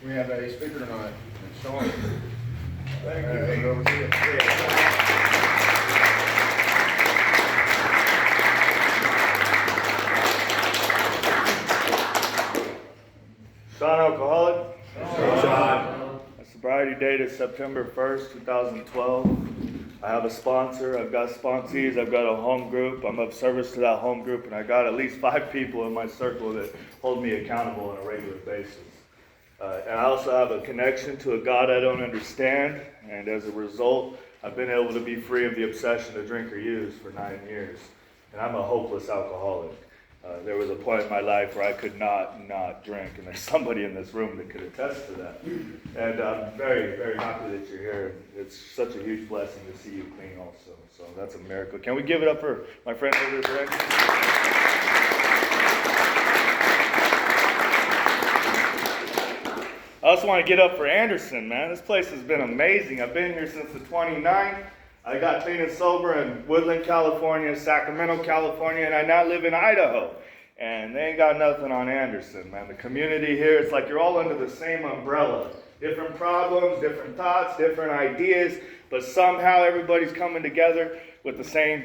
We have a speaker tonight. It's Sean. Thank you. Over to you. Sean, alcoholic. Sean. My sobriety date is September 1st, 2012. I have a sponsor. I've got sponsees. I've got a home group. I'm of service to that home group, and I got at least 5 people in my circle that hold me accountable on a regular basis. And I also have a connection to a God I don't understand, and as a result, I've been able to be free of the obsession to drink or use for 9 years. And I'm a hopeless alcoholic. There was a point in my life where I could not drink, and there's somebody in this room that could attest to that. And I'm very, very happy that you're here. It's such a huge blessing to see you clean also. So that's a miracle. Can we give it up for my friend over there, Greg? I also want to get up for Anderson, man. This place has been amazing. I've been here since the 29th. I got clean and sober in Woodland, California, Sacramento, California, and I now live in Idaho. And they ain't got nothing on Anderson, man. The community here, it's like you're all under the same umbrella. Different problems, different thoughts, different ideas, but somehow everybody's coming together with the same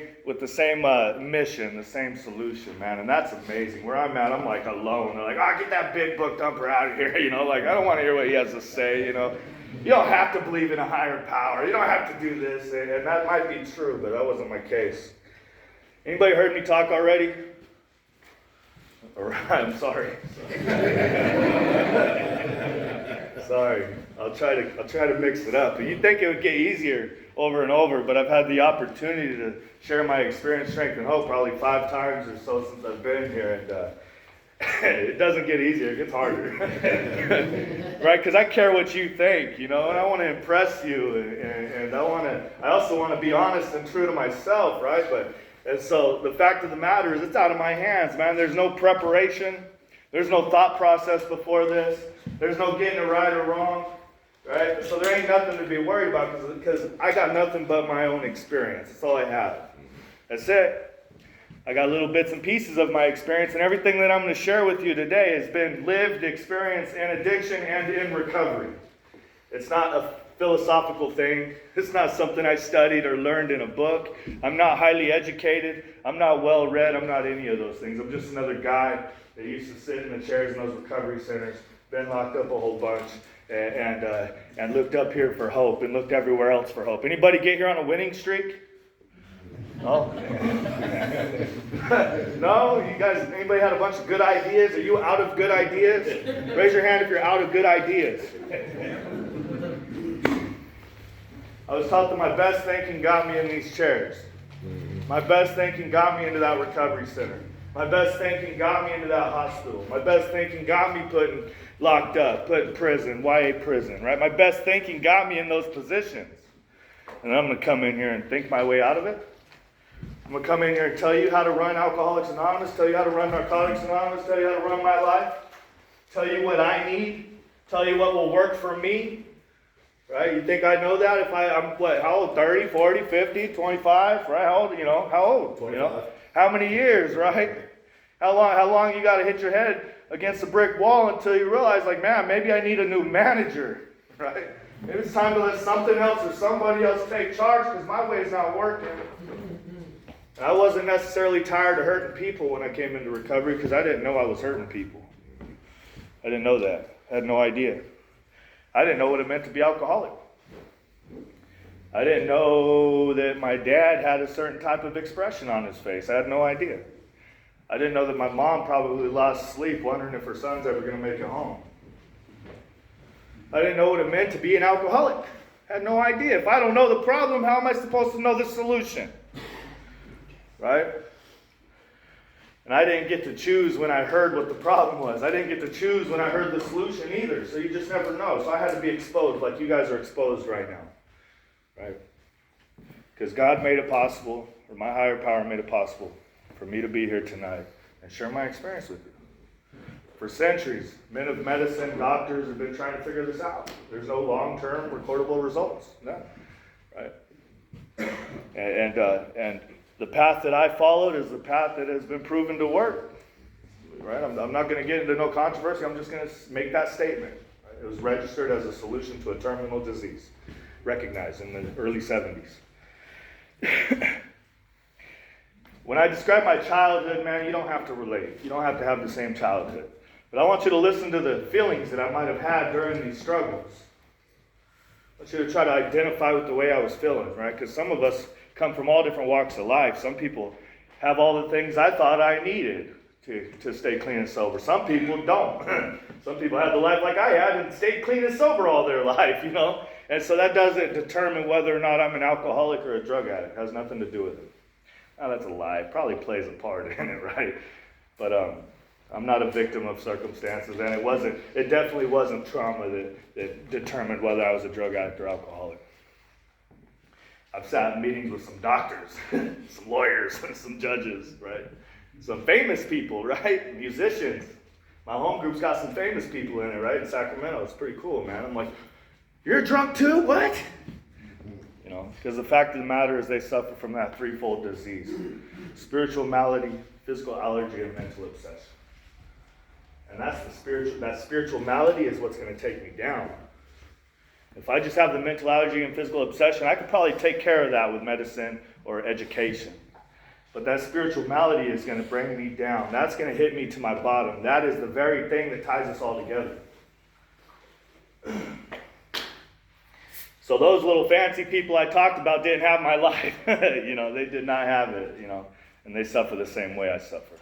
mission, the same solution, man. And that's amazing. Where I'm at, I'm like alone. They're like, get that big book dumper out of here, like I don't want to hear what he has to say, You don't have to believe in a higher power. You don't have to do this. And that might be true, but that wasn't my case. Anybody heard me talk already? All right, I'm sorry. Sorry. I'll try to mix it up. You'd think it would get easier over and over, but I've had the opportunity to share my experience, strength, and hope probably 5 times or so since I've been here, and it doesn't get easier, it gets harder. Right? Because I care what you think, and I want to impress you, and I also want to be honest and true to myself, right? And so the fact of the matter is it's out of my hands, man. There's no preparation. There's no thought process before this. There's no getting it right or wrong, right? So there ain't nothing to be worried about because I got nothing but my own experience. That's all I have. That's it. I got little bits and pieces of my experience, and everything that I'm going to share with you today has been lived experience in addiction and in recovery. It's not a philosophical thing. It's not something I studied or learned in a book. I'm not highly educated. I'm not well read. I'm not any of those things. I'm just another guy that used to sit in the chairs in those recovery centers, been locked up a whole bunch, and looked up here for hope and looked everywhere else for hope. Anybody get here on a winning streak? No? No? You guys, anybody had a bunch of good ideas? Are you out of good ideas? Raise your hand if you're out of good ideas. I was taught that my best thinking got me in these chairs. My best thinking got me into that recovery center. My best thinking got me into that hospital. My best thinking got me locked up, put in prison, YA prison, right? My best thinking got me in those positions. And I'm going to come in here and think my way out of it. I'm going to come in here and tell you how to run Alcoholics Anonymous, tell you how to run Narcotics Anonymous, tell you how to run my life, tell you what I need, tell you what will work for me. Right? You think I know that if I'm what, how old? 30, 40, 50, 25, right? How old, how old? 25. How many years, right? How long you got to hit your head against a brick wall until you realize, like, man, maybe I need a new manager, right? Maybe it's time to let something else or somebody else take charge because my way's not working. And I wasn't necessarily tired of hurting people when I came into recovery because I didn't know I was hurting people. I didn't know that. I had no idea. I didn't know what it meant to be alcoholic. I didn't know that my dad had a certain type of expression on his face. I had no idea. I didn't know that my mom probably lost sleep wondering if her son's ever going to make it home. I didn't know what it meant to be an alcoholic. I had no idea. If I don't know the problem, how am I supposed to know the solution? Right? And I didn't get to choose when I heard what the problem was. I didn't get to choose when I heard the solution either. So you just never know. So I had to be exposed like you guys are exposed right now. Right? Because God made it possible, or my higher power made it possible for me to be here tonight and share my experience with you. For centuries, men of medicine, doctors have been trying to figure this out. There's no long-term recordable results. No. Right? And the path that I followed is the path that has been proven to work. Right? I'm not going to get into no controversy. I'm just going to make that statement. Right? It was registered as a solution to a terminal disease, recognized in the early 70s. When I describe my childhood, man, you don't have to relate. You don't have to have the same childhood. But I want you to listen to the feelings that I might have had during these struggles. I want you to try to identify with the way I was feeling, right? Because some of us come from all different walks of life. Some people have all the things I thought I needed to stay clean and sober. Some people don't. Some people have the life like I had and stayed clean and sober all their life, you know? And so that doesn't determine whether or not I'm an alcoholic or a drug addict. It has nothing to do with it. Now, that's a lie. It probably plays a part in it, right? But I'm not a victim of circumstances, and it definitely wasn't trauma that determined whether I was a drug addict or alcoholic. I've sat in meetings with some doctors, some lawyers, some judges, right? Some famous people, right? Musicians. My home group's got some famous people in it, right? In Sacramento. It's pretty cool, man. I'm like, you're drunk too? What? You know, because the fact of the matter is they suffer from that threefold disease: spiritual malady, physical allergy, and mental obsession. And that spiritual malady is what's going to take me down. If I just have the mental allergy and physical obsession, I could probably take care of that with medicine or education. But that spiritual malady is going to bring me down. That's going to hit me to my bottom. That is the very thing that ties us all together. So those little fancy people I talked about didn't have my life. You know, they did not have it, you know, and they suffer the same way I suffer.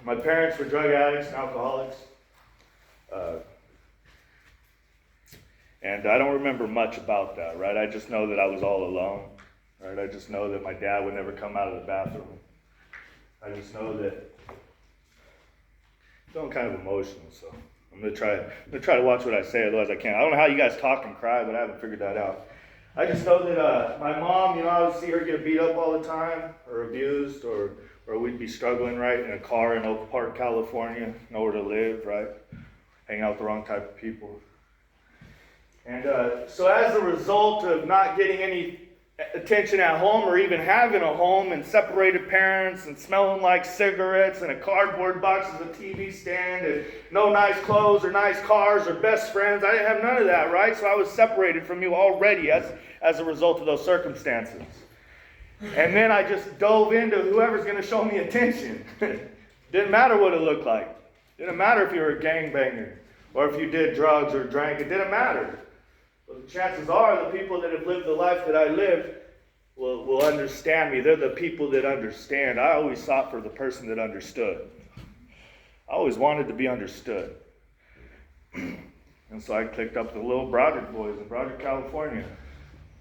My parents were drug addicts and alcoholics. And I don't remember much about that, right? I just know that I was all alone, right? I just know that my dad would never come out of the bathroom. I just know that I'm feeling kind of emotional, so I'm gonna try to watch what I say, otherwise I can't. I don't know how you guys talk and cry, but I haven't figured that out. I just know that my mom, you know, I would see her get beat up all the time, or abused, or we'd be struggling, right, in a car in Oak Park, California, nowhere to live, right, hanging out with the wrong type of people. And so as a result of not getting any attention at home, or even having a home, and separated parents, and smelling like cigarettes, and a cardboard box as a TV stand, and no nice clothes, or nice cars, or best friends, I didn't have none of that, right? So I was separated from you already as a result of those circumstances. And then I just dove into whoever's going to show me attention. Didn't matter what it looked like. Didn't matter if you were a gangbanger, or if you did drugs or drank. It didn't matter. But the chances are the people that have lived the life that I lived will understand me. They're the people that understand. I always sought for the person that understood. I always wanted to be understood. And so I clicked up the little Broderick boys in Broderick, California,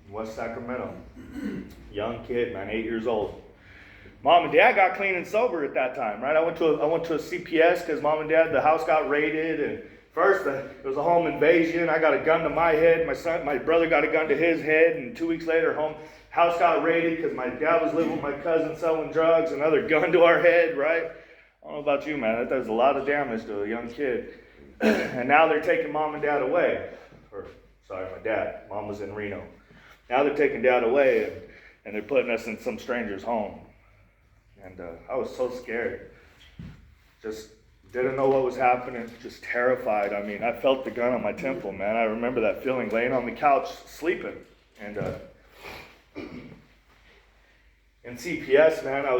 in West Sacramento. Young kid, man, 8 years old. Mom and Dad got clean and sober at that time, right? I went to a CPS because Mom and Dad, the house got raided, and first, it was a home invasion. I got a gun to my head. My brother got a gun to his head. And 2 weeks later, house got raided because my dad was living with my cousin selling drugs. Another gun to our head, right? I don't know about you, man. That does a lot of damage to a young kid. And now they're taking Mom and Dad away. My dad. Mom was in Reno. Now they're taking Dad away, and they're putting us in some stranger's home. And I was so scared. Just didn't know what was happening, just terrified. I mean, I felt the gun on my temple, man. I remember that feeling, laying on the couch, sleeping. And in CPS, man, I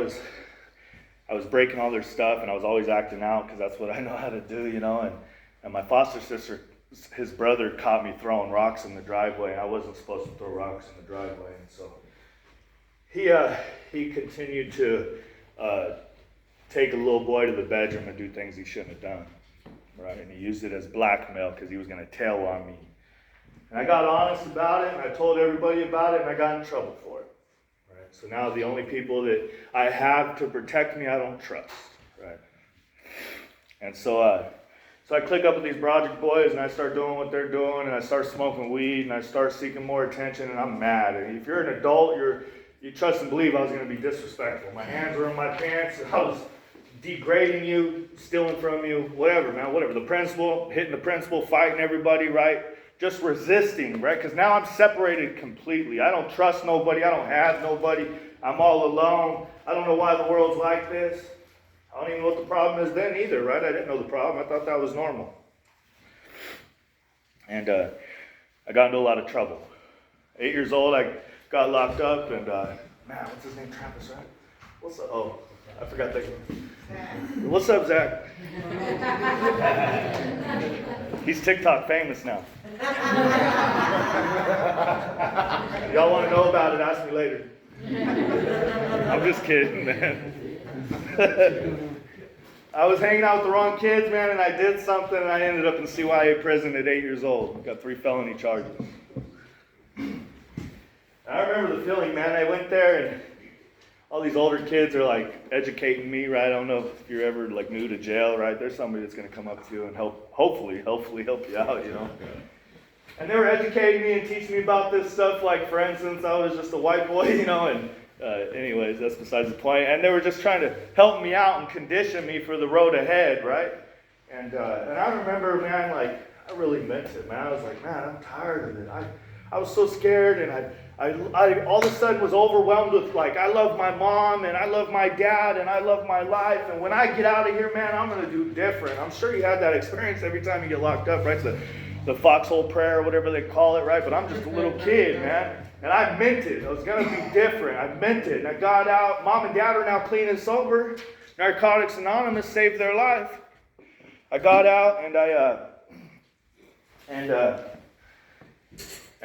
was breaking all their stuff, and I was always acting out because that's what I know how to do, you know. And my foster sister, his brother, caught me throwing rocks in the driveway, and I wasn't supposed to throw rocks in the driveway. And so he continued to take a little boy to the bedroom and do things he shouldn't have done, right? And he used it as blackmail because he was going to tail on me. And I got honest about it, and I told everybody about it, and I got in trouble for it, right? So now the only people that I have to protect me, I don't trust, right? And so I click up with these Broderick boys, and I start doing what they're doing, and I start smoking weed, and I start seeking more attention, and I'm mad. And if you're an adult, you trust and believe I was going to be disrespectful. My hands were in my pants, and I was degrading you, stealing from you, whatever, man, whatever. The principal, hitting the principal, fighting everybody, right? Just resisting, right? Because now I'm separated completely. I don't trust nobody. I don't have nobody. I'm all alone. I don't know why the world's like this. I don't even know what the problem is then either, right? I didn't know the problem. I thought that was normal. And I got into a lot of trouble. 8 years old, I got locked up, and man, what's his name? Travis, right? What's up? Oh, I forgot that. What's up, Zach? He's TikTok famous now. Y'all want to know about it? Ask me later. I'm just kidding, man. I was hanging out with the wrong kids, man, and I did something, and I ended up in CYA prison at 8 years old. Got 3 felony charges. I remember the feeling, man. I went there, and all these older kids are like educating me, right? I don't know if you're ever like new to jail, right? There's somebody that's going to come up to you and hopefully help you out, you know. And they were educating me and teaching me about this stuff. Like, for instance, I was just a white boy, you know, and anyways, that's besides the point. And they were just trying to help me out and condition me for the road ahead, right? And I remember, man, like, I really meant it, man. I was like, man, I'm tired of it. I was so scared, and I all of a sudden was overwhelmed with, like, I love my mom, and I love my dad, and I love my life, and when I get out of here, man, I'm going to do different. I'm sure you had that experience every time you get locked up, right? It's the foxhole prayer, or whatever they call it, right? But I'm just a little kid, man. And I meant it. I was going to be different. I meant it. And I got out. Mom and dad are now clean and sober. Narcotics Anonymous saved their life. I got out, and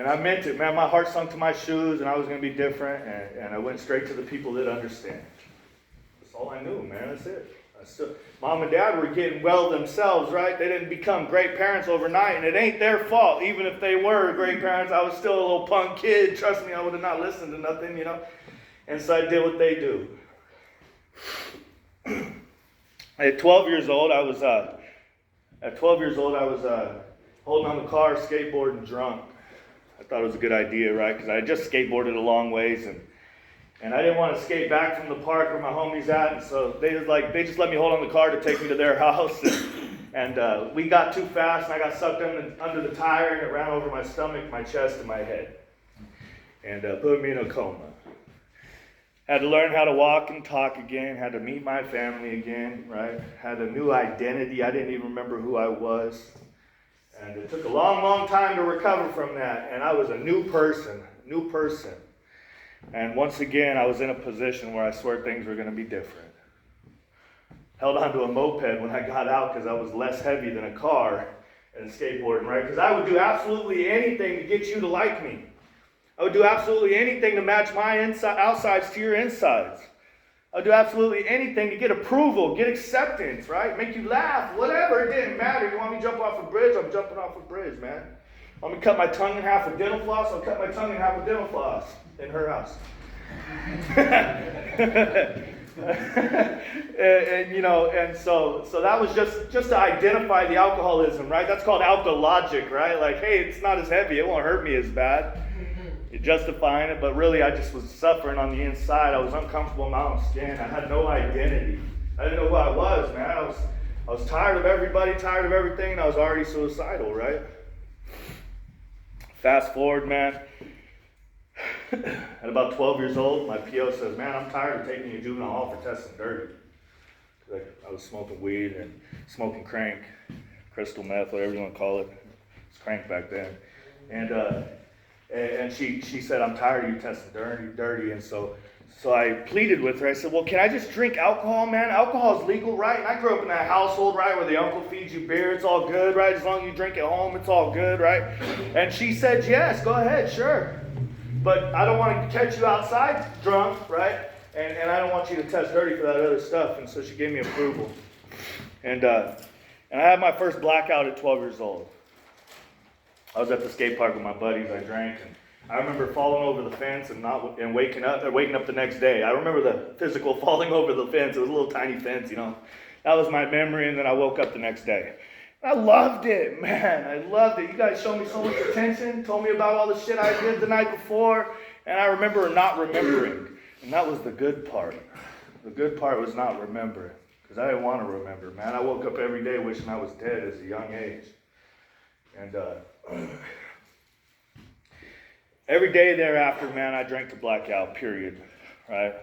I meant it, man. My heart sunk to my shoes, and I was going to be different. And I went straight to the people that understand. That's all I knew, man. That's it. Mom and dad were getting well themselves, right? They didn't become great parents overnight, and it ain't their fault. Even if they were great parents, I was still a little punk kid. Trust me, I would have not listened to nothing, you know. And so I did what they do. At 12 years old, I was holding on the car, skateboarding, drunk. I thought it was a good idea, right? Because I had just skateboarded a long ways, and I didn't want to skate back from the park where my homies at, and so they just let me hold on the car to take me to their house, and we got too fast, and I got sucked under the tire, and it ran over my stomach, my chest, and my head, and put me in a coma. Had to learn how to walk and talk again, had to meet my family again, right? Had a new identity. I didn't even remember who I was, and it took a long, long time to recover from that, and I was a new person. And once again, I was in a position where I swear things were going to be different. Held onto a moped when I got out because I was less heavy than a car and skateboarding, right? Because I would do absolutely anything to get you to like me. I would do absolutely anything to match my outsides to your insides. I would do absolutely anything to get approval, get acceptance, right? Make you laugh, whatever. It didn't matter. You want me to jump off a bridge? I'm jumping off a bridge, man. Want me to cut my tongue in half with dental floss? I'll cut my tongue in half with dental floss in her house. and you know, and so that was just to identify the alcoholism, right? That's called alkalogic, right? Like, hey, it's not as heavy, it won't hurt me as bad. You're justifying it, but really I just was suffering on the inside. I was uncomfortable in my own skin. I had no identity. I didn't know who I was, man. I was tired of everybody, tired of everything, and I was already suicidal, right? Fast forward, man. At about 12 years old, my PO says, man, I'm tired of taking you to juvenile hall for testing dirty. I was smoking weed and smoking crank, crystal meth, whatever you want to call it. It was crank back then. And she said, I'm tired of you testing dirty. And so I pleaded with her. I said, well, can I just drink alcohol, man? Alcohol is legal, right? And I grew up in that household, right, where the uncle feeds you beer. It's all good, right? As long as you drink at home, it's all good, right? And she said, yes, go ahead, sure. But I don't want to catch you outside drunk, right? And I don't want you to test dirty for that other stuff. And so she gave me approval. And I had my first blackout at 12 years old. I was at the skate park with my buddies. I drank, and I remember falling over the fence and waking up the next day. I remember the physical falling over the fence. It was a little tiny fence, you know. That was my memory, and then I woke up the next day. I loved it, man. I loved it. You guys showed me so much attention, told me about all the shit I did the night before, and I remember not remembering. And that was the good part. The good part was not remembering, because I didn't want to remember, man. I woke up every day wishing I was dead at a young age. And every day thereafter, man, I drank to blackout, period, right?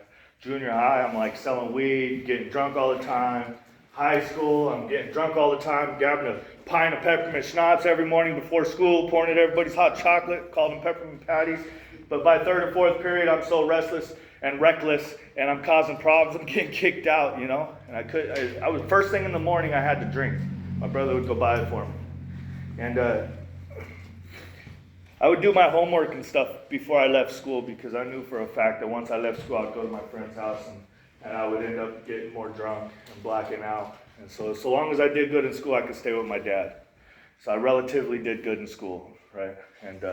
Junior high, I'm like selling weed, getting drunk all the time, high school. I'm getting drunk all the time, grabbing a pint of peppermint schnapps every morning before school, pouring it everybody's hot chocolate, called them peppermint patties. But by third or fourth period, I'm so restless and reckless, and I'm causing problems. I'm getting kicked out, you know. And I was first thing in the morning. I had to drink. My brother would go buy it for me, and I would do my homework and stuff before I left school, because I knew for a fact that once I left school, I'd go to my friend's house and I would end up getting more drunk and blacking out. And so long as I did good in school, I could stay with my dad. So I relatively did good in school, right? And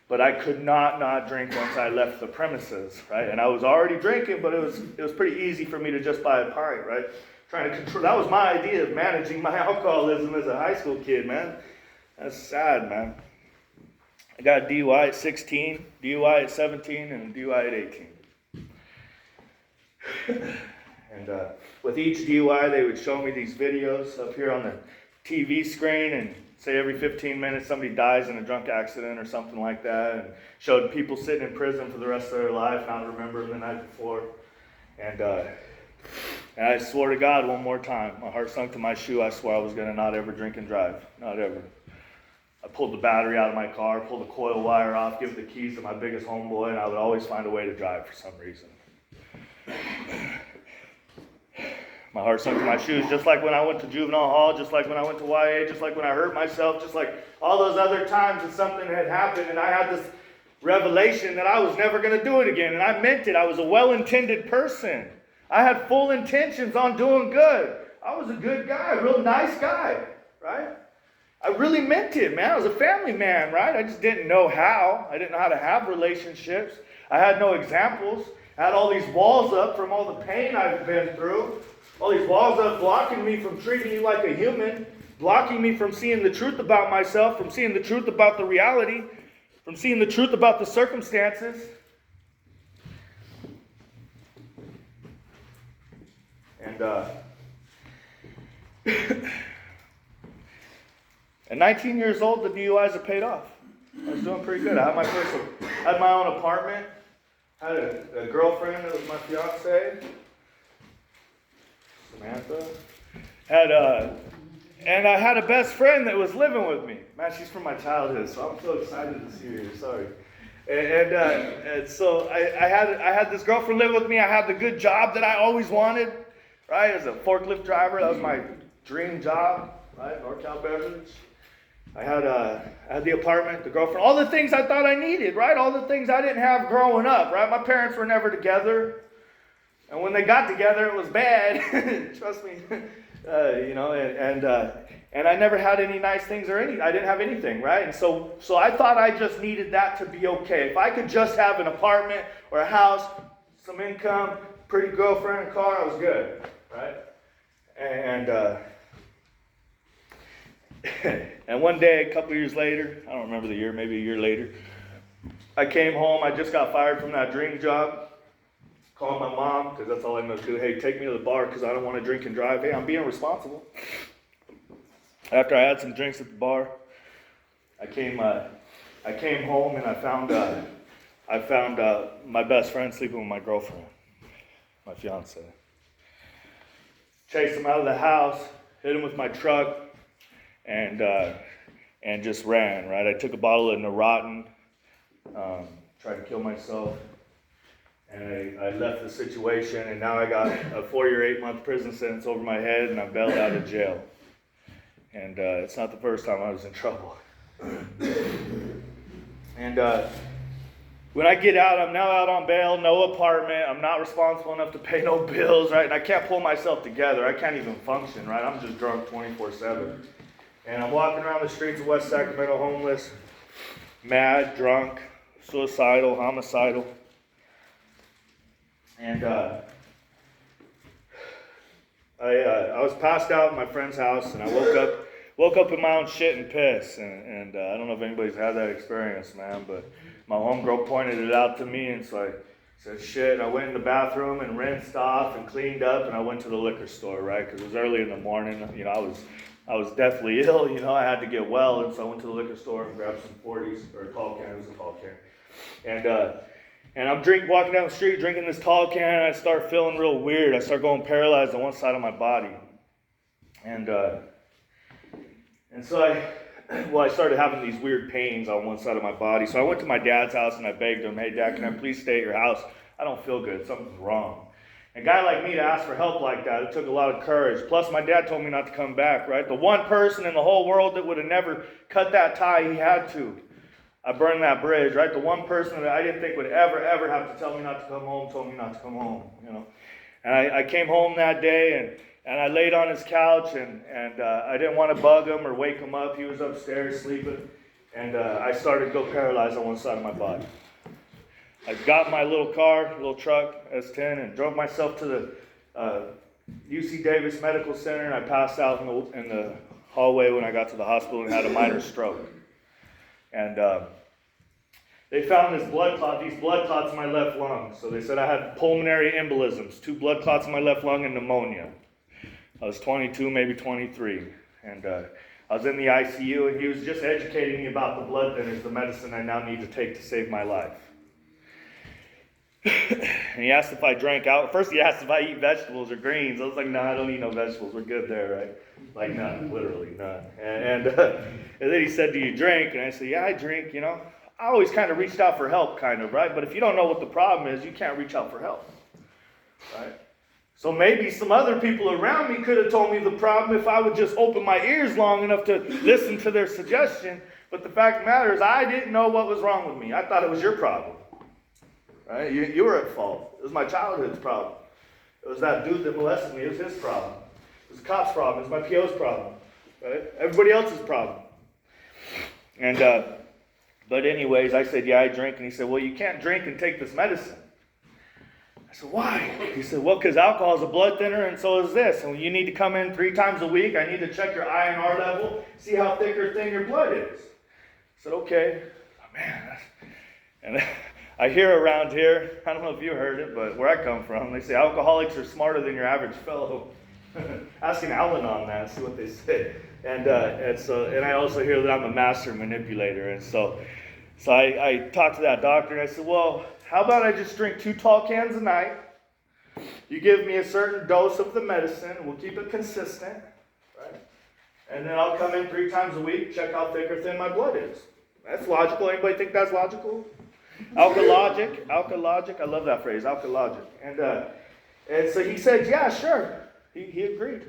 but I could not drink once I left the premises, right? And I was already drinking, but it was pretty easy for me to just buy a pint, right? Trying to control. That was my idea of managing my alcoholism as a high school kid, man. That's sad, man. I got a DUI at 16, DUI at 17, and a DUI at 18. And with each DUI, they would show me these videos up here on the TV screen, and say every 15 minutes somebody dies in a drunk accident or something like that, and showed people sitting in prison for the rest of their life, not remembering the night before. And I swore to God one more time, my heart sunk to my shoe, I swore I was going to not ever drink and drive, not ever. I pulled the battery out of my car, pulled the coil wire off, give the keys to my biggest homeboy, and I would always find a way to drive for some reason. My heart sunk to my shoes, just like when I went to juvenile hall, just like when I went to YA, just like when I hurt myself, just like all those other times that something had happened, and I had this revelation that I was never going to do it again, and I meant it. I was a well-intended person. I had full intentions on doing good. I was a good guy, a real nice guy, right? I really meant it, man. I was a family man, right? I just didn't know how. I didn't know how to have relationships. I had no examples. I had all these walls up from all the pain I've been through. All these walls up blocking me from treating you like a human, blocking me from seeing the truth about myself, from seeing the truth about the reality, from seeing the truth about the circumstances. And at 19 years old, the DUIs have paid off. I was doing pretty good. I had my own apartment. I had a girlfriend that was my fiance, Samantha. And I had a best friend that was living with me. Man, she's from my childhood, so I'm so excited to see her. Sorry. And so I had this girlfriend live with me. I had the good job that I always wanted, right? As a forklift driver, that was my dream job, right? NorCal Beverage. I had the apartment, the girlfriend, all the things I thought I needed, right? All the things I didn't have growing up, right? My parents were never together. And when they got together, it was bad. Trust me. And I never had any nice things I didn't have anything, right? And so I thought I just needed that to be okay. If I could just have an apartment or a house, some income, pretty girlfriend, and car, I was good, right? And one day, a couple years later, I don't remember the year, maybe a year later, I came home. I just got fired from that dream job. Called my mom, because that's all I know to do. Hey, take me to the bar because I don't want to drink and drive. Hey, I'm being responsible. After I had some drinks at the bar, I came home and I found my best friend sleeping with my girlfriend, my fiance. Chased him out of the house, hit him with my truck, and just ran, right? I took a bottle of Neurontin, tried to kill myself, and I left the situation, and now I got a 4-year, 8-month prison sentence over my head, and I'm bailed out of jail. And it's not the first time I was in trouble. And when I get out, I'm now out on bail, no apartment, I'm not responsible enough to pay no bills, right? And I can't pull myself together. I can't even function, right? I'm just drunk 24/7. And I'm walking around the streets of West Sacramento homeless, mad, drunk, suicidal, homicidal. And I was passed out in my friend's house, and I woke up in my own shit and piss. And I don't know if anybody's had that experience, man, but my homegirl pointed it out to me, and so I said, shit. And I went in the bathroom and rinsed off and cleaned up, and I went to the liquor store, right? Because it was early in the morning. You know, I was deathly ill. You know, I had to get well, and so I went to the liquor store and grabbed some 40s, or a tall can. It was a tall can. And I'm walking down the street drinking this tall can, and I start feeling real weird. I start going paralyzed on one side of my body. And so I started having these weird pains on one side of my body. So I went to my dad's house and I begged him, hey, Dad, can I please stay at your house? I don't feel good. Something's wrong. A guy like me to ask for help like that, it took a lot of courage. Plus, my dad told me not to come back, right? The one person in the whole world that would have never cut that tie, he had to. I burned that bridge, right? The one person that I didn't think would ever have to tell me not to come home, told me not to come home, you know. And I came home that day, and I laid on his couch, and I didn't want to bug him or wake him up. He was upstairs sleeping, and I started to go paralyzed on one side of my body. I got my little car, little truck, S10, and drove myself to the UC Davis Medical Center, and I passed out in the hallway when I got to the hospital and had a minor stroke. And they found these blood clots in my left lung. So they said I had pulmonary embolisms, 2 blood clots in my left lung and pneumonia. I was 22, maybe 23. And I was in the ICU, and he was just educating me about the blood thinners, the medicine I now need to take to save my life. And he asked if I drank out. First he asked if I eat vegetables or greens. I was like, no, I don't eat no vegetables. We're good there, right? Like, none, literally none. And then he said, do you drink? And I said, yeah, I drink, you know. I always kind of reached out for help, kind of, right? But if you don't know what the problem is, you can't reach out for help, right? So maybe some other people around me could have told me the problem if I would just open my ears long enough to listen to their suggestion. But the fact of the matter is, I didn't know what was wrong with me. I thought it was your problem. Right? You were at fault. It was my childhood's problem. It was that dude that molested me. It was his problem. It was the cop's problem. It was my PO's problem. Right? Everybody else's problem. And but anyways, I said, yeah, I drink. And he said, well, you can't drink and take this medicine. I said, why? He said, well, because alcohol is a blood thinner, and so is this. And you need to come in 3 times a week. I need to check your INR level, see how thick or thin your blood is. I said, okay. Oh, man. And I hear around here, I don't know if you heard it, but where I come from, they say alcoholics are smarter than your average fellow. Asking Alan on that, see what they say. And I also hear that I'm a master manipulator. And so I talked to that doctor, and I said, well, how about I just drink 2 tall cans a night? You give me a certain dose of the medicine, we'll keep it consistent, right? And then I'll come in 3 times a week, check how thick or thin my blood is. That's logical. Anybody think that's logical? Alkalogic, I love that phrase, alkalogic. And so he said, yeah, sure. He agreed.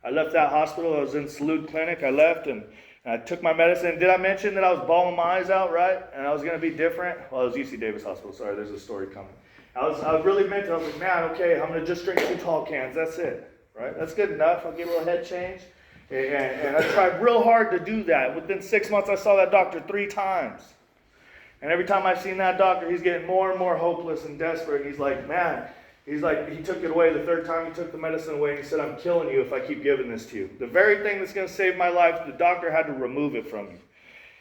I left that hospital. I was in Salute Clinic. I left and I took my medicine. Did I mention that I was bawling my eyes out, right? And I was going to be different? Well, it was UC Davis Hospital. Sorry, there's a story coming. I really meant it. I was like, man, okay, I'm going to just drink 2 tall cans. That's it, right? That's good enough. I'll get a little head change. And I tried real hard to do that. Within 6 months, I saw that doctor 3 times. And every time I've seen that doctor, he's getting more and more hopeless and desperate. He's like, man, he took it away the 3rd time he took the medicine away, and he said, I'm killing you if I keep giving this to you. The very thing that's going to save my life, the doctor had to remove it from me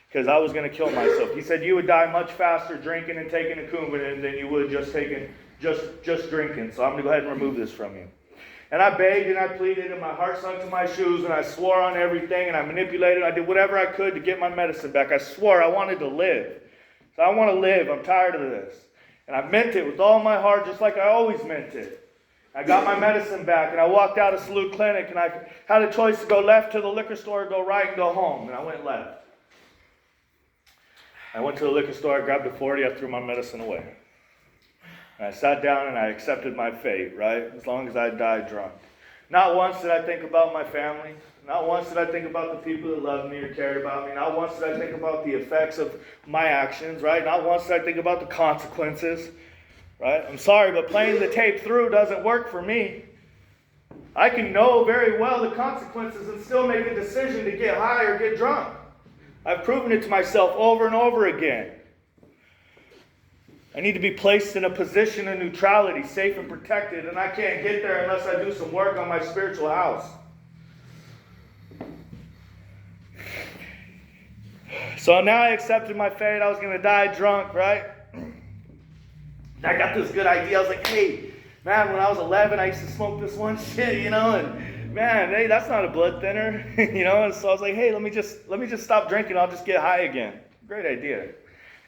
because I was going to kill myself. He said, you would die much faster drinking and taking a Coumadin than you would just drinking. So I'm going to go ahead and remove this from you. And I begged and I pleaded, and my heart sunk to my shoes, and I swore on everything, and I manipulated. I did whatever I could to get my medicine back. I swore I wanted to live. So I want to live. I'm tired of this. And I meant it with all my heart, just like I always meant it. I got my medicine back, and I walked out of Salute Clinic, and I had a choice to go left to the liquor store, go right, and go home. And I went left. I went to the liquor store, I grabbed a 40, I threw my medicine away. And I sat down, and I accepted my fate, right? As long as I died drunk. Not once did I think about my family. Not once did I think about the people that loved me or cared about me. Not once did I think about the effects of my actions, right? Not once did I think about the consequences, right? I'm sorry, but playing the tape through doesn't work for me. I can know very well the consequences and still make a decision to get high or get drunk. I've proven it to myself over and over again. I need to be placed in a position of neutrality, safe and protected, and I can't get there unless I do some work on my spiritual house. So now I accepted my fate. I was going to die drunk, right? I got this good idea. I was like, hey, man, when I was 11, I used to smoke this one shit, you know, and man, hey, that's not a blood thinner, you know, and so I was like, hey, let me just stop drinking. I'll just get high again. Great idea.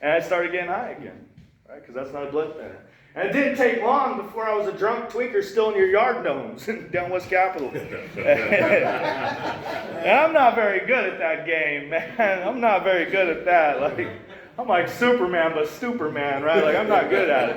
And I started getting high again, right, because that's not a blood thinner. And it didn't take long before I was a drunk tweaker stealing your yard gnomes down West Capitol. And I'm not very good at that game, man. I'm not very good at that. Like, I'm like Superman, but Superman, right? Like, I'm not good at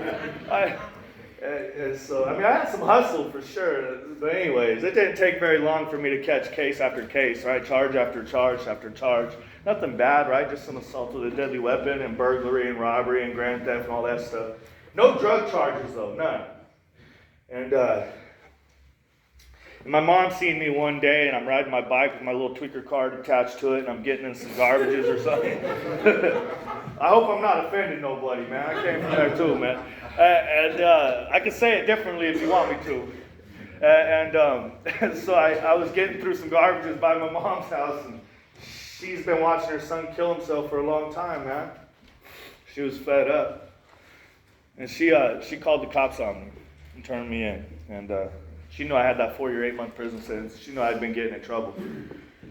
it. So, I had some hustle for sure. But anyways, it didn't take very long for me to catch case after case, right? Charge after charge after charge. Nothing bad, right? Just some assault with a deadly weapon and burglary and robbery and grand theft and all that stuff. No drug charges, though, none. And my mom seen me one day, and I'm riding my bike with my little tweaker card attached to it, and I'm getting in some garbages or something. I hope I'm not offending nobody, man. I came from there too, man. I can say it differently if you want me to. So I was getting through some garbages by my mom's house, and she's been watching her son kill himself for a long time, man. She was fed up. And she called the cops on me and turned me in. And she knew I had that 4-year, 8-month prison sentence. She knew I'd been getting in trouble.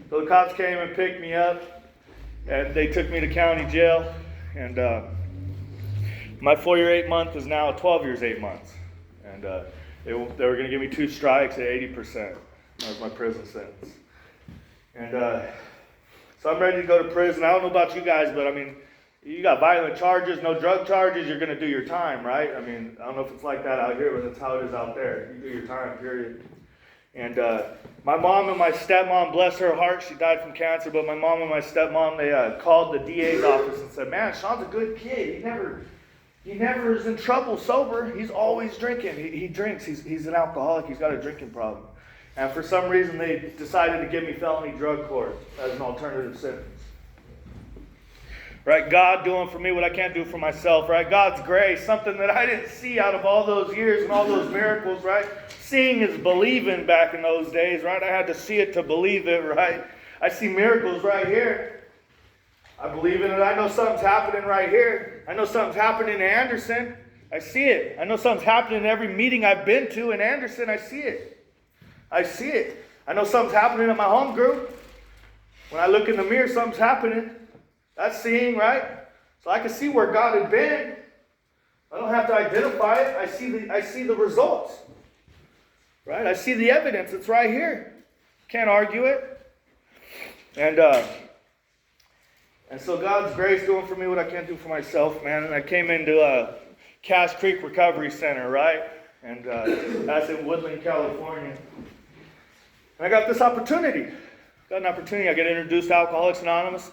So the cops came and picked me up, and they took me to county jail. And my 4-year, 8-month is now 12 years, 8 months. And they were going to give me 2 strikes at 80%. That was my prison sentence. And so I'm ready to go to prison. I don't know about you guys, but you got violent charges, no drug charges, you're going to do your time, right? I don't know if it's like that out here, but that's how it is out there. You do your time, period. And my mom and my stepmom, bless her heart, she died from cancer, but my mom and my stepmom, they called the DA's office and said, man, Sean's a good kid. He never is in trouble sober. He's always drinking. He drinks. He's an alcoholic. He's got a drinking problem. And for some reason, they decided to give me felony drug court as an alternative sentence. Right, God doing for me what I can't do for myself, right? God's grace, something that I didn't see out of all those years and all those miracles, right? Seeing is believing back in those days, right? I had to see it to believe it, right? I see miracles right here. I believe in it. I know something's happening right here. I know something's happening in Anderson. I see it. I know something's happening in every meeting I've been to in Anderson. I see it. I see it. I know something's happening in my home group. When I look in the mirror, something's happening. That's seeing, right? So I can see where God had been. I don't have to identify it. I see the results. Right? I see the evidence. It's right here. Can't argue it. And so God's grace doing for me what I can't do for myself, man. And I came into Cache Creek Recovery Center, right? And that's in Woodland, California. And I got this opportunity. Got an opportunity. I get introduced to Alcoholics Anonymous.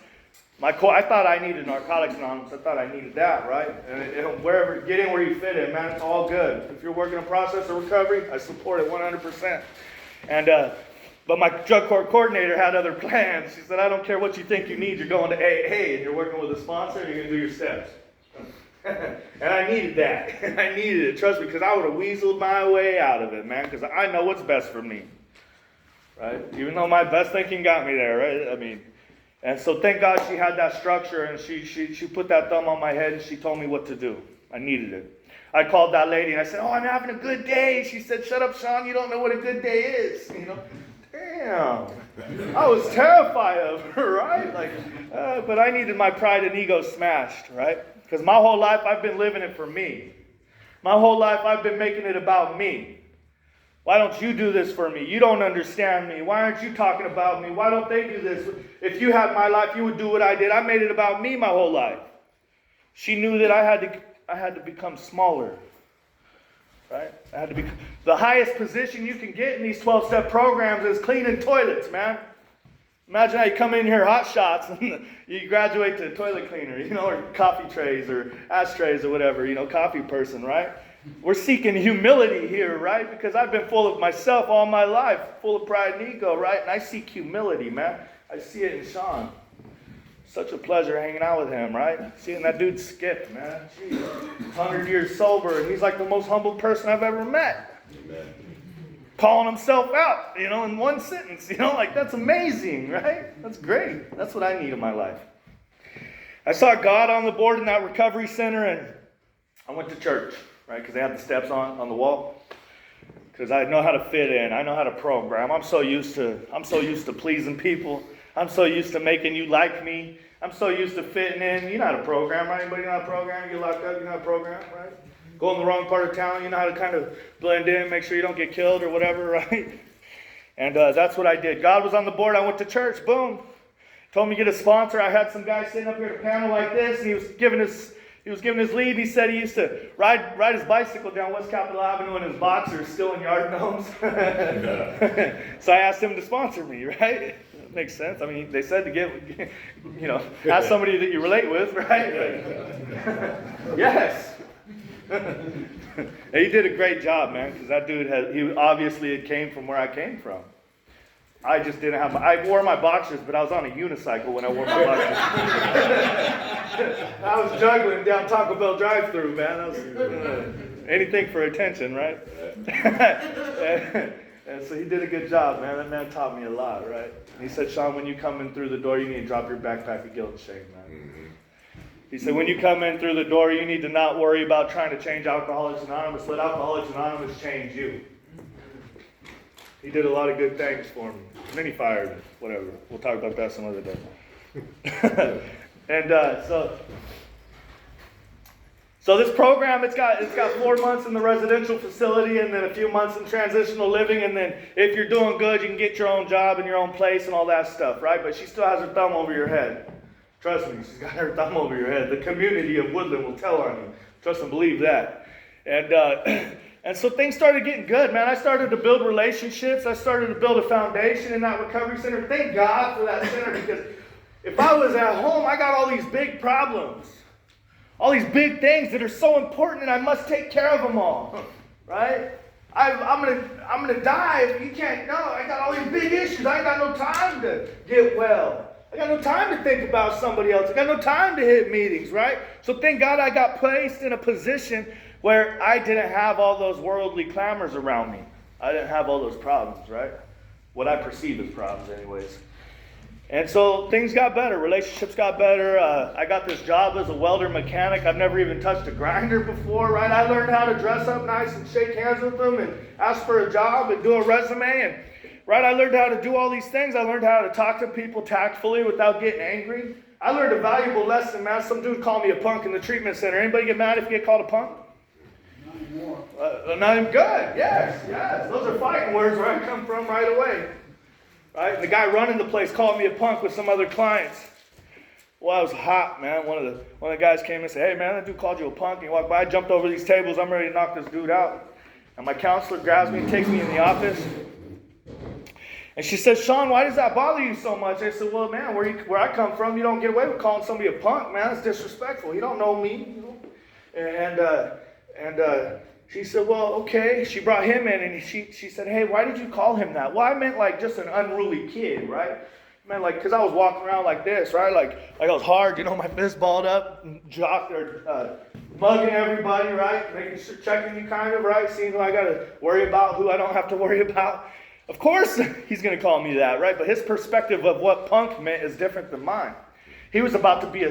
I thought I needed Narcotics Anonymous. I thought I needed that, right? And wherever, get in where you fit in, man. It's all good. If you're working a process of recovery, I support it 100%. And but my drug court coordinator had other plans. She said, I don't care what you think you need. You're going to AA, and you're working with a sponsor, and you're going to do your steps. And I needed that. I needed it. Trust me, because I would have weaseled my way out of it, man, because I know what's best for me. Right? Even though my best thinking got me there, right? And so thank God she had that structure, and she put that thumb on my head, and she told me what to do. I needed it. I called that lady, and I said, I'm having a good day. She said, shut up, Sean. You don't know what a good day is. Damn. I was terrified of her, right? But I needed my pride and ego smashed, right? Because my whole life I've been living it for me. My whole life I've been making it about me. Why don't you do this for me? You don't understand me. Why aren't you talking about me? Why don't they do this? If you had my life, you would do what I did. I made it about me my whole life. She knew that I had to become smaller. Right? I had to be the highest position you can get in these 12-step programs is cleaning toilets, man. Imagine how you come in here hot shots and you graduate to toilet cleaner, or coffee trays or ashtrays or whatever, coffee person, right? We're seeking humility here, right? Because I've been full of myself all my life, full of pride and ego, right? And I seek humility, man. I see it in Sean. Such a pleasure hanging out with him, right? Seeing that dude skip, man. Jeez. 100 years sober, and he's like the most humble person I've ever met. Amen. Calling himself out, in one sentence. That's amazing, right? That's great. That's what I need in my life. I saw God on the board in that recovery center, and I went to church, right? Because they had the steps on the wall. Because I know how to fit in. I know how to program. I'm so used to pleasing people. I'm so used to making you like me. I'm so used to fitting in. You know how to program, right? Anybody know how to program? You get locked up, you know how to program, right? Go in the wrong part of town, you know how to kind of blend in, make sure you don't get killed or whatever, right? And that's what I did. God was on the board. I went to church. Boom. Told me to get a sponsor. I had some guy sitting up here at a panel like this, and he was giving his lead. He said he used to ride his bicycle down West Capitol Avenue in his boxers, stealing yard gnomes. So I asked him to sponsor me, right? That makes sense. I mean, they said to give, ask somebody that you relate with, right? Yes. He did a great job, man, because that dude he obviously came from where I came from. I just didn't have I wore my boxers, but I was on a unicycle when I wore my boxers. I was juggling down Taco Bell drive-thru, man. I was anything for attention, right? and so he did a good job, man. That man taught me a lot, right? He said, Sean, when you come in through the door, you need to drop your backpack of guilt and shame, man. Mm-hmm. He said, when you come in through the door, you need to not worry about trying to change Alcoholics Anonymous. Let Alcoholics Anonymous change you. He did a lot of good things for me. And then he fired me. Whatever. We'll talk about that some other day. And so this program, it's got 4 months in the residential facility and then a few months in transitional living. And then if you're doing good, you can get your own job and your own place and all that stuff, right? But she still has her thumb over your head. Trust me, she's got her thumb over your head. The community of Woodland will tell on you. Trust and believe that. And so things started getting good, man. I started to build relationships. I started to build a foundation in that recovery center. Thank God for that center, because if I was at home, I got all these big problems. All these big things that are so important, and I must take care of them all, right? I'm gonna die if you can't. No, I got all these big issues. I ain't got no time to get well. I got no time to think about somebody else. I got no time to hit meetings, right? So thank God I got placed in a position where I didn't have all those worldly clamors around me. I didn't have all those problems, right? What I perceive as problems anyways. And so things got better. Relationships got better. I got this job as a welder mechanic. I've never even touched a grinder before, right? I learned how to dress up nice and shake hands with them and ask for a job and do a resume. And right, I learned how to do all these things. I learned how to talk to people tactfully without getting angry. I learned a valuable lesson, man. Some dude called me a punk in the treatment center. Anybody get mad if you get called a punk? Not anymore. Not even good. Yes. Those are fighting words where I come from right away. Right? And the guy running the place called me a punk with some other clients. Well, I was hot, man. One of the guys came and said, hey, man, that dude called you a punk. And he walked by. I jumped over these tables. I'm ready to knock this dude out. And my counselor grabs me and takes me in the office. And she says, Sean, why does that bother you so much? I said, well, man, where I come from, you don't get away with calling somebody a punk, man. It's disrespectful. You don't know me. And she said, well, okay. She brought him in, and she said, hey, why did you call him that? Well, I meant like just an unruly kid, right? I meant like, because I was walking around like this, right? Like I was hard, my fist balled up, mugging everybody, right? Making sure, checking you kind of, right? Seeing who I got to worry about, who I don't have to worry about. Of course he's going to call me that, right? But his perspective of what punk meant is different than mine. He was about to be a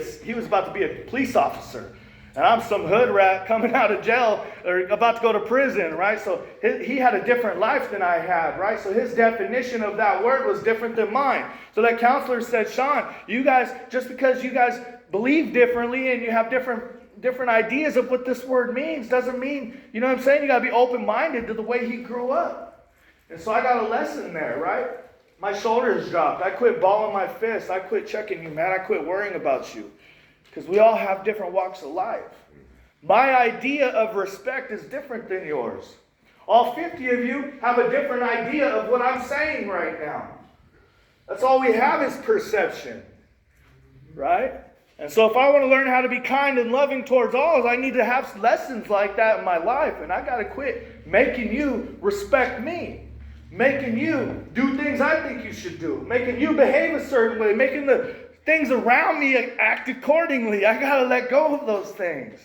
police officer. And I'm some hood rat coming out of jail or about to go to prison, right? So he had a different life than I had, right? So his definition of that word was different than mine. So that counselor said, Sean, you guys, just because you guys believe differently and you have different ideas of what this word means doesn't mean, you know what I'm saying? You got to be open-minded to the way he grew up. And so I got a lesson there, right? My shoulders dropped. I quit balling my fists. I quit checking you, man. I quit worrying about you. Because we all have different walks of life. My idea of respect is different than yours. All 50 of you have a different idea of what I'm saying right now. That's all we have is perception. Right? And so if I want to learn how to be kind and loving towards all, I need to have lessons like that in my life. And I got to quit making you respect me. Making you do things I think you should do. Making you behave a certain way. Making the things around me act accordingly. I got to let go of those things.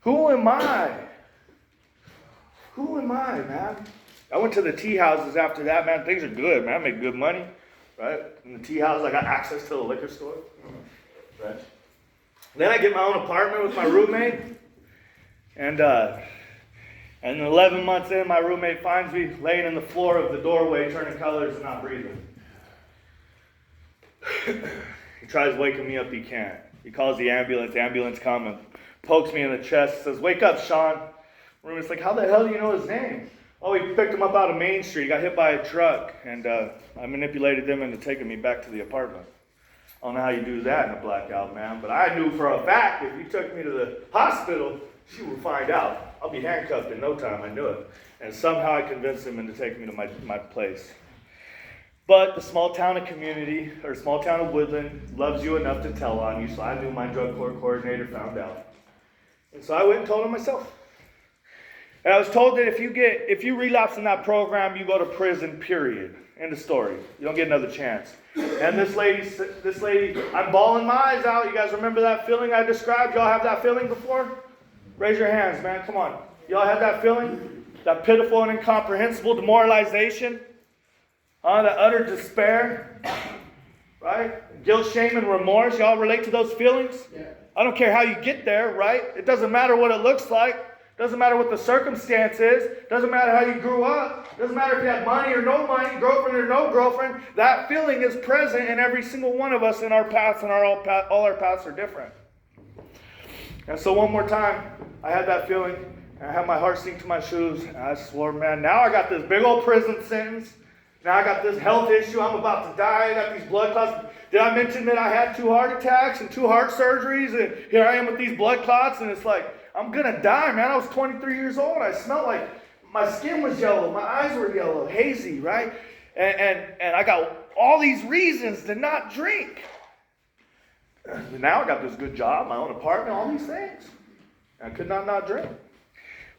Who am I? Who am I, man? I went to the tea houses after that, man. Things are good, man. I make good money, right? In the tea house, I got access to the liquor store, right? Then I get my own apartment with my roommate. And 11 months in, my roommate finds me laying in the floor of the doorway, turning colors and not breathing. He tries waking me up, he can't. He calls the ambulance comes and pokes me in the chest, says, "Wake up, Sean." Roommate's like, "How the hell do you know his name?" "Oh, he picked him up out of Main Street. He got hit by a truck, and I manipulated them into taking me back to the apartment." I don't know how you do that in a blackout, man, but I knew for a fact if you took me to the hospital, she would find out. I'll be handcuffed in no time. I knew it. And somehow I convinced him into taking me to my place. But the small town of community, or small town of Woodland, loves you enough to tell on you, so I knew my drug court coordinator found out. And so I went and told him myself. And I was told that if you relapse in that program, you go to prison, period. End of story. You don't get another chance. And this lady, I'm bawling my eyes out. You guys remember that feeling I described? Y'all have that feeling before? Raise your hands, man. Come on. Y'all have that feeling? That pitiful and incomprehensible demoralization? That utter despair? Right? Guilt, shame, and remorse. Y'all relate to those feelings? Yeah. I don't care how you get there, right? It doesn't matter what it looks like. Doesn't matter what the circumstance is. Doesn't matter how you grew up. Doesn't matter if you had money or no money, girlfriend or no girlfriend. That feeling is present in every single one of us in our paths, and all our paths are different. And so one more time, I had that feeling, and I had my heart sink to my shoes, and I swore, man, now I got this big old prison sentence. Now I got this health issue. I'm about to die. I got these blood clots. Did I mention that I had 2 heart attacks and 2 heart surgeries, and here I am with these blood clots, and it's like, I'm going to die, man. I was 23 years old. I smelled like my skin was yellow. My eyes were yellow, hazy, right? And I got all these reasons to not drink. Now I got this good job, my own apartment, all these things. I could not drink.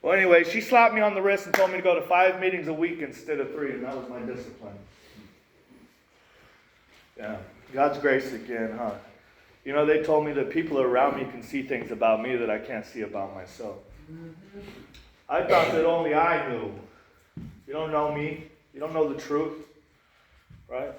Well, anyway, she slapped me on the wrist and told me to go to 5 meetings a week instead of 3, and that was my discipline. Yeah, God's grace again, huh? You know, they told me that people around me can see things about me that I can't see about myself. I thought that only I knew. You don't know me. You don't know the truth. Right?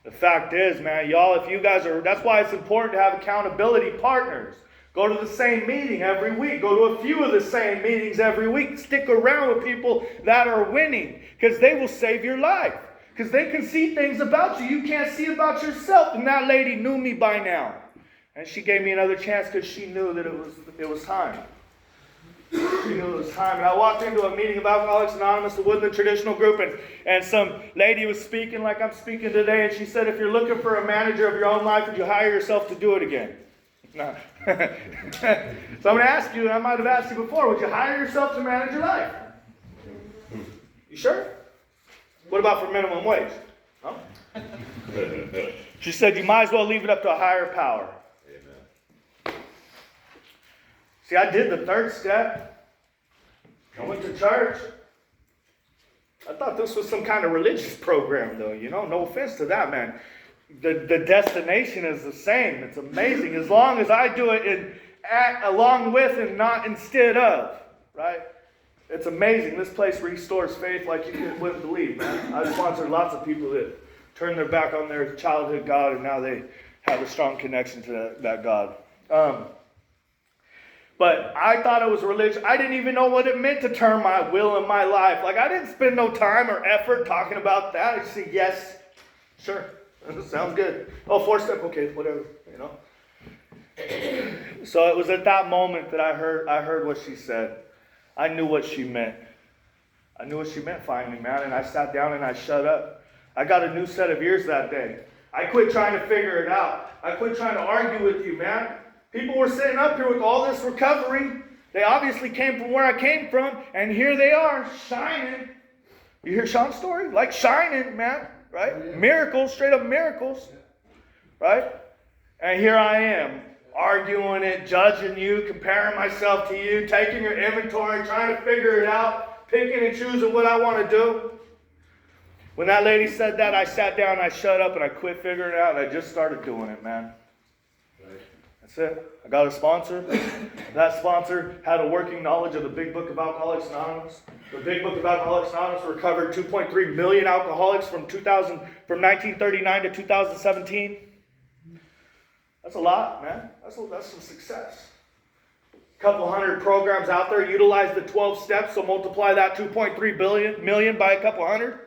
The fact is, man, y'all, if you guys are, that's why it's important to have accountability partners. Go to the same meeting every week. Go to a few of the same meetings every week. Stick around with people that are winning, because they will save your life. Because they can see things about you can't see about yourself. And that lady knew me by now. And she gave me another chance because she knew that it was time. She knew it was time. And I walked into a meeting of Alcoholics Anonymous, the Woodland Traditional Group, and some lady was speaking like I'm speaking today, and she said, "If you're looking for a manager of your own life, would you hire yourself to do it again?" No. So I'm going to ask you, and I might have asked you before, would you hire yourself to manage your life? You sure? What about for minimum wage? No? She said, you might as well leave it up to a higher power. See, I did the 3rd step. I went to church. I thought this was some kind of religious program, though. You know, no offense to that, man. The destination is the same. It's amazing. As long as I do it along with and not instead of, right? It's amazing. This place restores faith like you wouldn't believe, man. I've sponsored lots of people that turned their back on their childhood God, and now they have a strong connection to that God. But I thought it was religion. I didn't even know what it meant to turn my will and my life. Like, I didn't spend no time or effort talking about that. I just said, yes, sure, sounds good. Oh, 4-step, okay, whatever, you know. So it was at that moment that I heard what she said. I knew what she meant. I knew what she meant finally, man. And I sat down and I shut up. I got a new set of ears that day. I quit trying to figure it out. I quit trying to argue with you, man. People were sitting up here with all this recovery. They obviously came from where I came from, and here they are, shining. You hear Sean's story? Like shining, man, right? Oh, yeah. Miracles, straight up miracles, right? And here I am, arguing it, judging you, comparing myself to you, taking your inventory, trying to figure it out, picking and choosing what I want to do. When that lady said that, I sat down, I shut up, and I quit figuring it out, and I just started doing it, man. That's it. I got a sponsor. That sponsor had a working knowledge of the Big Book of Alcoholics Anonymous. The Big Book of Alcoholics Anonymous recovered 2.3 million alcoholics from 1939 to 2017. That's a lot, man. That's some success. A couple hundred programs out there utilize the 12 steps, so multiply that 2.3 million by a couple hundred.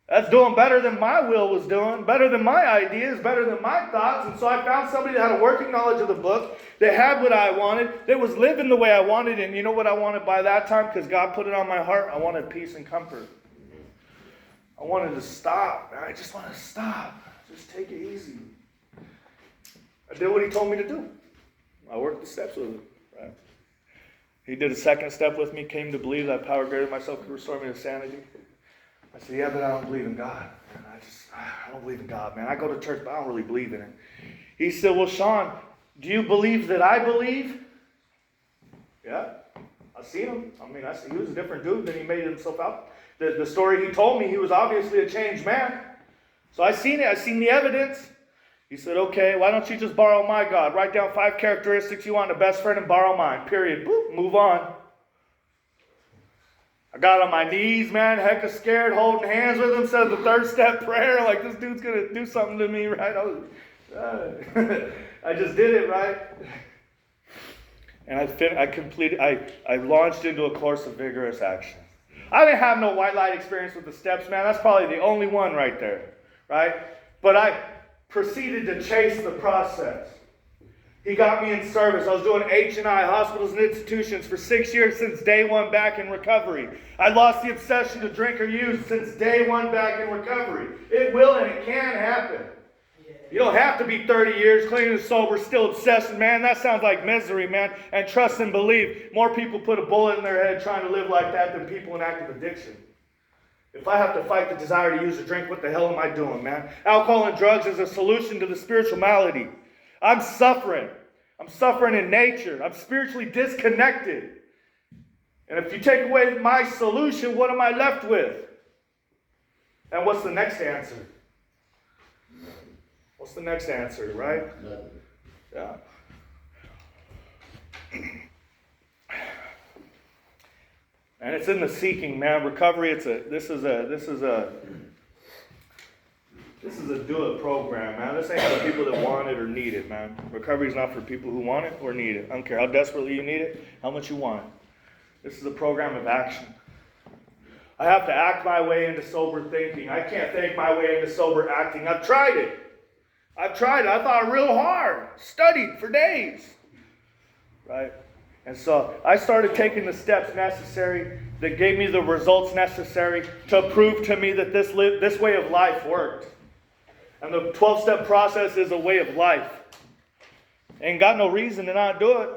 That's doing better than my will was doing, better than my ideas, better than my thoughts. And so I found somebody that had a working knowledge of the book, that had what I wanted, that was living the way I wanted. And you know what I wanted by that time? Because God put it on my heart. I wanted peace and comfort. I wanted to stop. I just wanted to stop. Just take it easy. I did what he told me to do. I worked the steps with him. Right? He did a second step with me, came to believe that power greater than myself could restore me to sanity. I said, yeah, but I don't believe in God. And I don't believe in God, man. I go to church, but I don't really believe in it. He said, well, Sean, do you believe that I believe? Yeah, I seen him. I mean, he was a different dude than he made himself out. The story he told me, he was obviously a changed man. So I seen it. I seen the evidence. He said, okay, why don't you just borrow my God? Write down 5 characteristics you want in a best friend and borrow mine. Period. Boop, move on. I got on my knees, man, hecka scared, holding hands with him, said the 3rd step prayer, like this dude's going to do something to me, right? I just did it, right? And I launched into a course of vigorous action. I didn't have no white light experience with the steps, man. That's probably the only one right there, right? But I proceeded to chase the process. He got me in service. I was doing H&I, hospitals and institutions, for 6 years since day one back in recovery. I lost the obsession to drink or use since day one back in recovery. It will and it can happen. You don't have to be 30 years clean and sober, still obsessed. Man, that sounds like misery, man. And trust and believe, more people put a bullet in their head trying to live like that than people in active addiction. If I have to fight the desire to use or drink, what the hell am I doing, man? Alcohol and drugs is a solution to the spiritual malady. I'm suffering. I'm suffering in nature. I'm spiritually disconnected. And if you take away my solution, what am I left with? And what's the next answer? What's the next answer, right? Yeah. And it's in the seeking, man. Recovery, this is a do it program, man. This ain't for people that want it or need it, man. Recovery is not for people who want it or need it. I don't care how desperately you need it, how much you want it. This is a program of action. I have to act my way into sober thinking. I can't think my way into sober acting. I've tried it. I thought real hard. Studied for days. Right? And so I started taking the steps necessary that gave me the results necessary to prove to me that this way of life worked. And the 12-step process is a way of life. Ain't got no reason to not do it.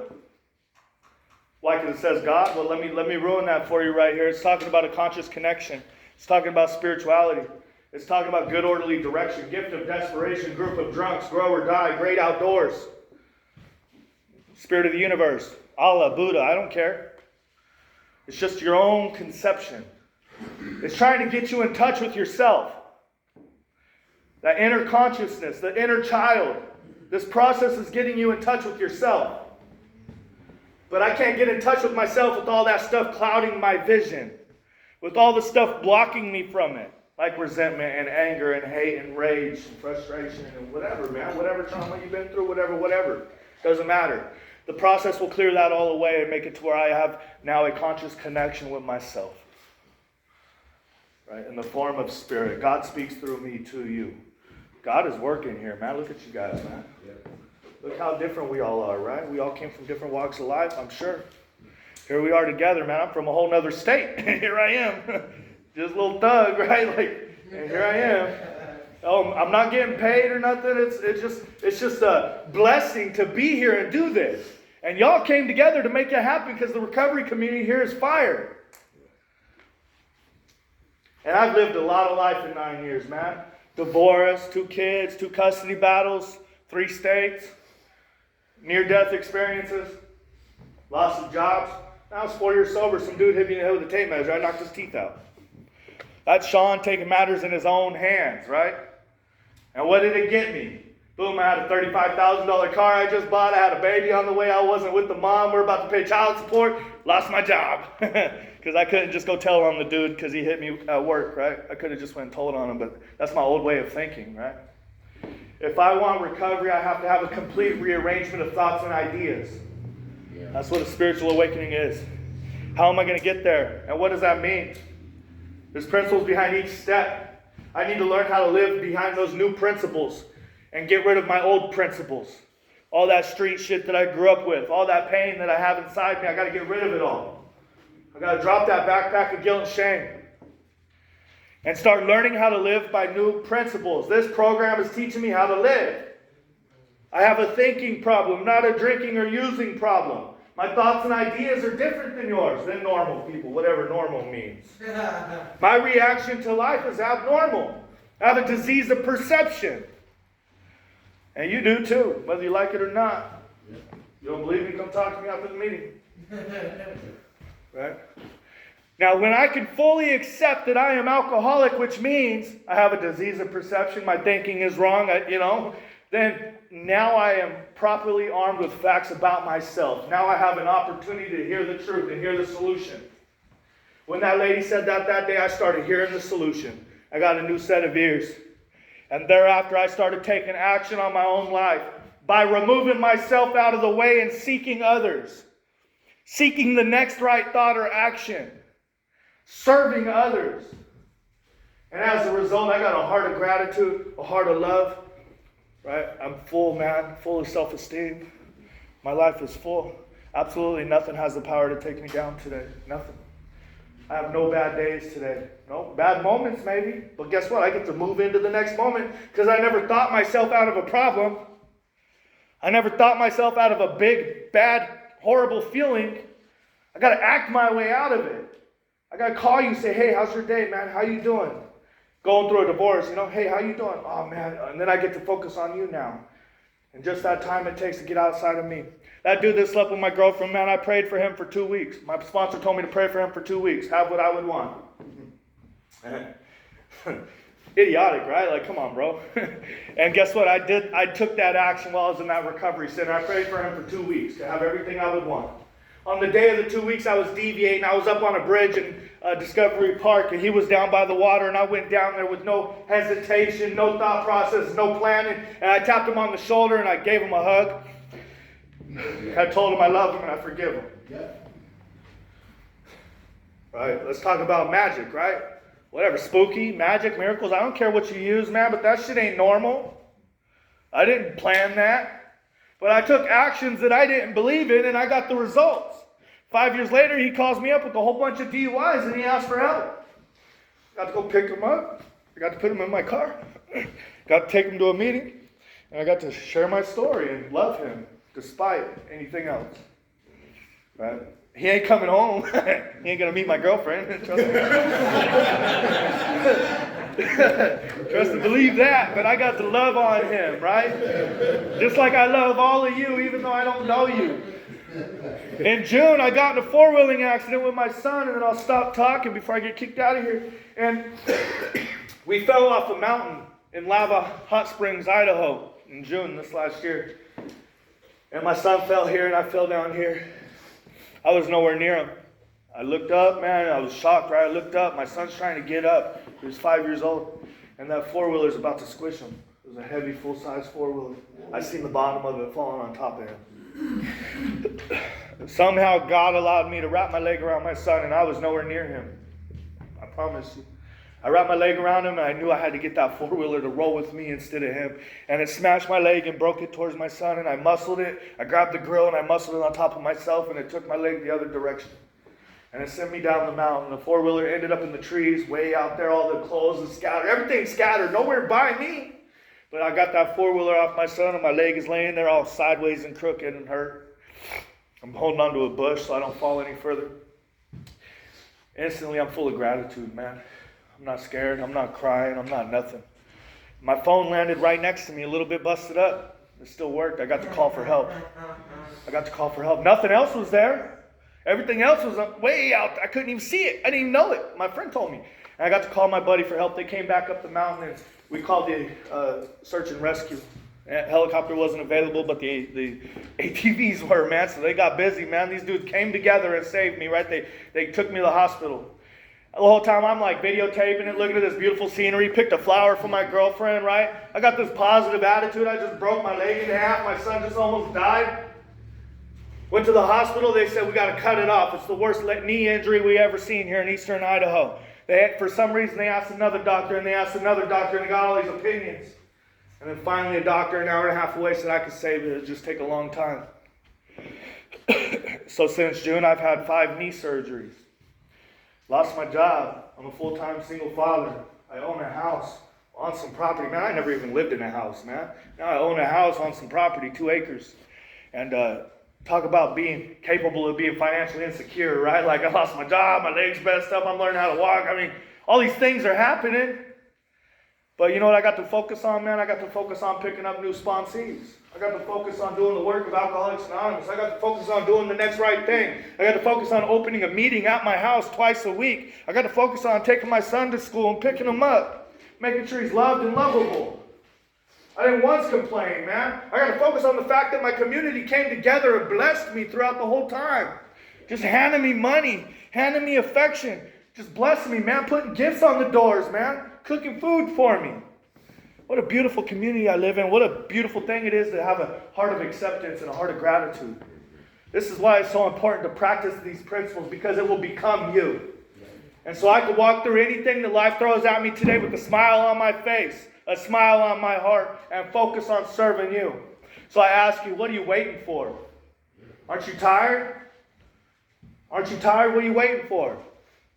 Why? Because it says God? Well, let me ruin that for you right here. It's talking about a conscious connection. It's talking about spirituality. It's talking about good orderly direction, gift of desperation, group of drunks, grow or die, great outdoors. Spirit of the universe, Allah, Buddha, I don't care. It's just your own conception. It's trying to get you in touch with yourself. That inner consciousness, the inner child. This process is getting you in touch with yourself. But I can't get in touch with myself with all that stuff clouding my vision. With all the stuff blocking me from it. Like resentment and anger and hate and rage and frustration and whatever, man. Whatever trauma you've been through, whatever. Doesn't matter. The process will clear that all away and make it to where I have now a conscious connection with myself. Right? In the form of spirit. God speaks through me to you. God is working here, man. Look at you guys, man. Look how different we all are, right? We all came from different walks of life, I'm sure. Here we are together, man. I'm from a whole nother state. Here I am. Just a little thug, right? And here I am. Oh, I'm not getting paid or nothing. It's just a blessing to be here and do this. And y'all came together to make it happen because the recovery community here is fire. And I've lived a lot of life in 9 years, man. Divorce, 2 kids, 2 custody battles, 3 states, near-death experiences, loss of jobs. Now I was 4 years sober. Some dude hit me in the head with a tape measure. I knocked his teeth out. That's Sean taking matters in his own hands, right? And what did it get me? Boom, I had a $35,000 car I just bought. I had a baby on the way. I wasn't with the mom. We're about to pay child support. Lost my job. Because I couldn't just go tell on the dude because he hit me at work, right? I could have just went and told on him, but that's my old way of thinking, right? If I want recovery, I have to have a complete rearrangement of thoughts and ideas. Yeah. That's what a spiritual awakening is. How am I going to get there? And what does that mean? There's principles behind each step. I need to learn how to live behind those new principles and get rid of my old principles. All that street shit that I grew up with, all that pain that I have inside me, I got to get rid of it all. I got to drop that backpack of guilt and shame and start learning how to live by new principles. This program is teaching me how to live. I have a thinking problem, not a drinking or using problem. My thoughts and ideas are different than yours, than normal people, whatever normal means. My reaction to life is abnormal. I have a disease of perception. And you do too, whether you like it or not. You don't believe me? Come talk to me after the meeting. Right? Now, when I can fully accept that I am alcoholic, which means I have a disease of perception, my thinking is wrong, then now I am properly armed with facts about myself. Now I have an opportunity to hear the truth and hear the solution. When that lady said that day, I started hearing the solution. I got a new set of ears. And thereafter, I started taking action on my own life by removing myself out of the way and seeking others. Seeking the next right thought or action. Serving others. And as a result, I got a heart of gratitude, a heart of love. Right? I'm full, man, full of self-esteem. My life is full. Absolutely nothing has the power to take me down today. Nothing. I have no bad days today. No bad moments maybe. But guess what? I get to move into the next moment because I never thought myself out of a problem. I never thought myself out of a big, bad, horrible feeling. I got to act my way out of it. I got to call you and say, hey, how's your day, man? How you doing? Going through a divorce, hey, how you doing? Oh, man. And then I get to focus on you now. And just that time it takes to get outside of me. That dude that slept with my girlfriend, man, I prayed for him for 2 weeks. My sponsor told me to pray for him for 2 weeks. Have what I would want. Idiotic, right? Like, come on, bro. And guess what? I did. I took that action while I was in that recovery center. I prayed for him for 2 weeks to have everything I would want. On the day of the 2 weeks, I was deviating. I was up on a bridge in Discovery Park, and he was down by the water, and I went down there with no hesitation, no thought process, no planning, and I tapped him on the shoulder, and I gave him a hug. I told him I love him, and I forgive him. Yeah. Right? Let's talk about magic, right? Whatever, spooky, magic, miracles, I don't care what you use, man, but that shit ain't normal. I didn't plan that. But I took actions that I didn't believe in, and I got the results. 5 years later, he calls me up with a whole bunch of DUIs, and he asked for help. Got to go pick him up. I got to put him in my car. Got to take him to a meeting. And I got to share my story and love him, despite anything else. Right? He ain't coming home. He ain't going to meet my girlfriend. Trust me. Trust and believe that, but I got to love on him, right? Just like I love all of you, even though I don't know you. In June, I got in a four-wheeling accident with my son, and then I'll stop talking before I get kicked out of here. And we fell off a mountain in Lava Hot Springs, Idaho, in June this last year. And my son fell here, and I fell down here. I was nowhere near him. I looked up, man, I was shocked, right? I looked up, my son's trying to get up. He was 5 years old, and that four-wheeler's about to squish him. It was a heavy, full-size four-wheeler. I seen the bottom of it falling on top of him. Somehow God allowed me to wrap my leg around my son, and I was nowhere near him. I promise you. I wrapped my leg around him, and I knew I had to get that four-wheeler to roll with me instead of him. And it smashed my leg and broke it towards my son, and I muscled it. I grabbed the grill, and I muscled it on top of myself, and it took my leg the other direction. And it sent me down the mountain. The four-wheeler ended up in the trees, way out there, all the clothes and scattered. Everything scattered, nowhere by me. But I got that four-wheeler off my son, and my leg is laying there all sideways and crooked and hurt. I'm holding onto a bush so I don't fall any further. Instantly, I'm full of gratitude, man. I'm not scared. I'm not crying. I'm not nothing. My phone landed right next to me, a little bit busted up. It still worked. I got to call for help. Nothing else was there. Everything else was way out. I couldn't even see it. I didn't even know it. My friend told me. And I got to call my buddy for help. They came back up the mountain, and we called the search and rescue. Helicopter wasn't available, but the ATVs were, man. So they got busy, man. These dudes came together and saved me, right? They took me to the hospital. The whole time I'm like videotaping it, looking at this beautiful scenery, picked a flower for my girlfriend, right? I got this positive attitude. I just broke my leg in half. My son just almost died. Went to the hospital. They said, we got to cut it off. It's the worst knee injury we ever seen here in eastern Idaho. For some reason, they asked another doctor, and they asked another doctor, and they got all these opinions. And then finally, a doctor an hour and a half away said I could save it. It'd just take a long time. So since June, I've had 5 knee surgeries. Lost my job. I'm a full-time single father. I own a house on some property. Man, I never even lived in a house, man. Now I own a house on some property, 2 acres. And talk about being capable of being financially insecure, right? Like I lost my job, my legs messed up, I'm learning how to walk. I mean, all these things are happening. But you know what I got to focus on, man? I got to focus on picking up new sponsees. I got to focus on doing the work of Alcoholics Anonymous. I got to focus on doing the next right thing. I got to focus on opening a meeting at my house twice a week. I got to focus on taking my son to school and picking him up, making sure he's loved and lovable. I didn't once complain, man. I got to focus on the fact that my community came together and blessed me throughout the whole time. Just handing me money, handing me affection, just blessing me, man, putting gifts on the doors, man, cooking food for me. What a beautiful community I live in. What a beautiful thing it is to have a heart of acceptance and a heart of gratitude. This is why it's so important to practice these principles, because it will become you. And so I could walk through anything that life throws at me today with a smile on my face, a smile on my heart, and focus on serving you. So I ask you, what are you waiting for? Aren't you tired? Aren't you tired? What are you waiting for?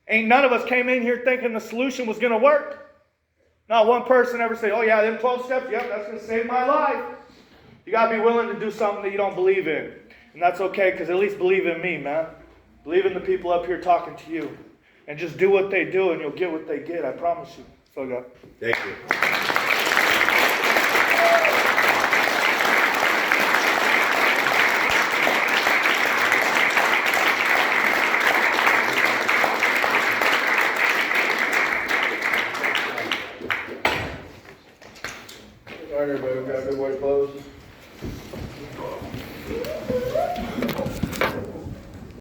Ain't none of us came in here thinking the solution was going to work. Not one person ever say, oh yeah, them 12 steps, yep, that's going to save my life. You got to be willing to do something that you don't believe in. And that's okay, because at least believe in me, man. Believe in the people up here talking to you. And just do what they do, and you'll get what they get. I promise you. So go. Thank you. All right, everybody, we got a good way to close.